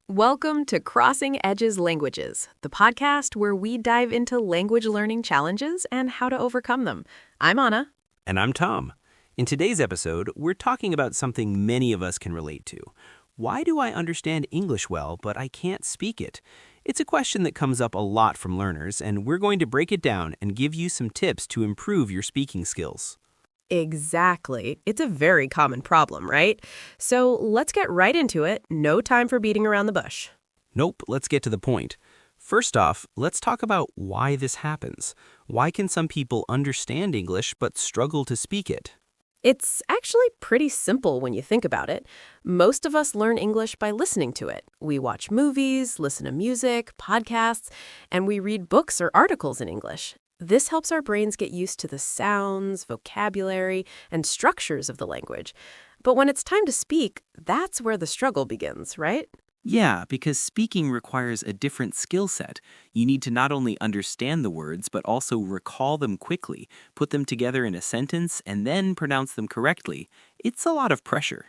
Welcome to Crossing Edges Languages, the podcast where we dive into language learning challenges and how to overcome them. I'm Anna. And I'm Tom. In today's episode, we're talking about something many of us can relate to. Why do I understand English well, but I can't speak it? It's a question that comes up a lot from learners, and we're going to break it down and give you some tips to improve your speaking skills. Exactly. It's a very common problem, right? So let's get right into it. No time for beating around the bush. Nope, let's get to the point. First off, let's talk about why this happens. Why can some people understand English but struggle to speak it? It's actually pretty simple when you think about it. Most of us learn English by listening to it. We watch movies, listen to music, podcasts, and we read books or articles in English. This helps our brains get used to the sounds, vocabulary, and structures of the language. But when it's time to speak, that's where the struggle begins, right? Yeah, because speaking requires a different skill set. You need to not only understand the words, but also recall them quickly, put them together in a sentence, and then pronounce them correctly. It's a lot of pressure.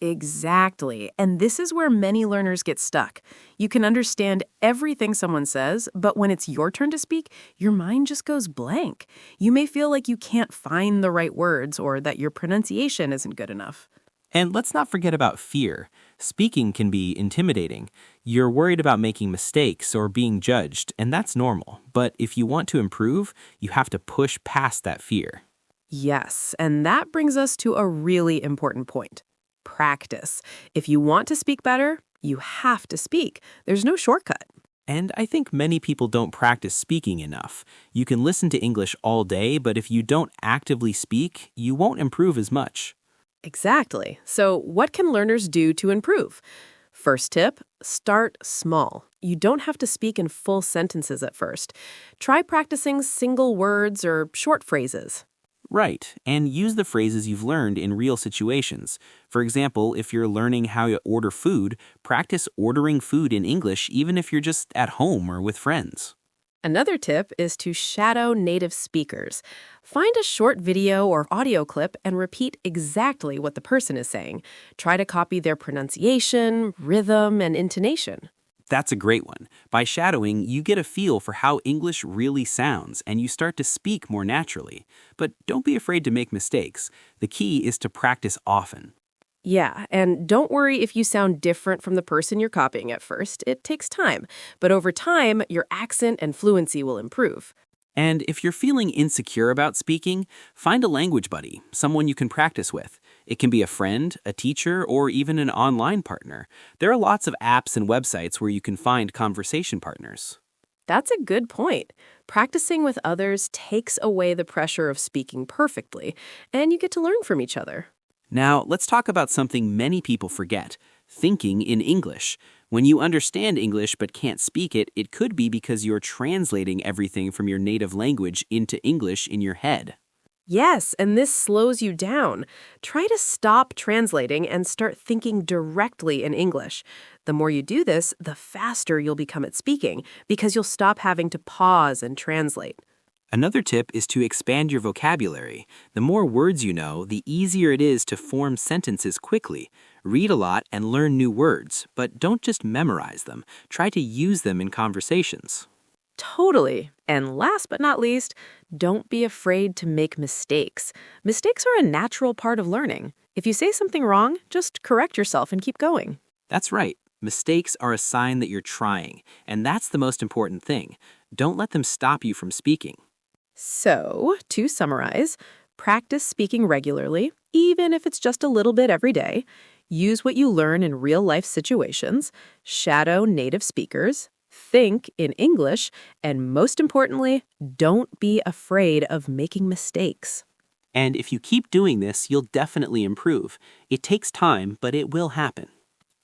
Exactly. And this is where many learners get stuck. You can understand everything someone says, but when it's your turn to speak, your mind just goes blank. You may feel like you can't find the right words or that your pronunciation isn't good enough. And let's not forget about fear. Speaking can be intimidating. You're worried about making mistakes or being judged, and that's normal. But if you want to improve, you have to push past that fear. Yes, and that brings us to a really important point. Practice. If you want to speak better, you have to speak. There's no shortcut. And I think many people don't practice speaking enough. You can listen to English all day, but if you don't actively speak, you won't improve as much. Exactly. So what can learners do to improve? First tip, start small. You don't have to speak in full sentences at first. Try practicing single words or short phrases. Right, and use the phrases you've learned in real situations. For example, if you're learning how to order food, practice ordering food in English even if you're just at home or with friends. Another tip is to shadow native speakers. Find a short video or audio clip and repeat exactly what the person is saying. Try to copy their pronunciation, rhythm, and intonation. That's a great one. By shadowing, you get a feel for how English really sounds, and you start to speak more naturally. But don't be afraid to make mistakes. The key is to practice often. Yeah, and don't worry if you sound different from the person you're copying at first. It takes time. But over time, your accent and fluency will improve. And if you're feeling insecure about speaking, find a language buddy, someone you can practice with. It can be a friend, a teacher, or even an online partner. There are lots of apps and websites where you can find conversation partners. That's a good point. Practicing with others takes away the pressure of speaking perfectly, and you get to learn from each other. Now, let's talk about something many people forget, thinking in English. When you understand English but can't speak it, it could be because you're translating everything from your native language into English in your head. Yes, and this slows you down. Try to stop translating and start thinking directly in English. The more you do this, the faster you'll become at speaking because you'll stop having to pause and translate. Another tip is to expand your vocabulary. The more words you know, the easier it is to form sentences quickly. Read a lot and learn new words, but don't just memorize them. Try to use them in conversations. Totally. And last but not least, don't be afraid to make mistakes. Mistakes are a natural part of learning. If you say something wrong, just correct yourself and keep going. That's right. Mistakes are a sign that you're trying, and that's the most important thing. Don't let them stop you from speaking. So, to summarize, practice speaking regularly, even if it's just a little bit every day. Use what you learn in real-life situations. Shadow native speakers. Think in English. And most importantly, don't be afraid of making mistakes. And if you keep doing this, you'll definitely improve. It takes time, but it will happen.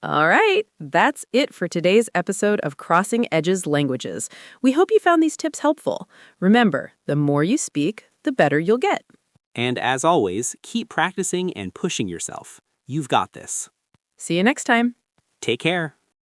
All right, that's it for today's episode of Crossing Edges Languages. We hope you found these tips helpful. Remember, the more you speak, the better you'll get. And as always, keep practicing and pushing yourself. You've got this. See you next time. Take care.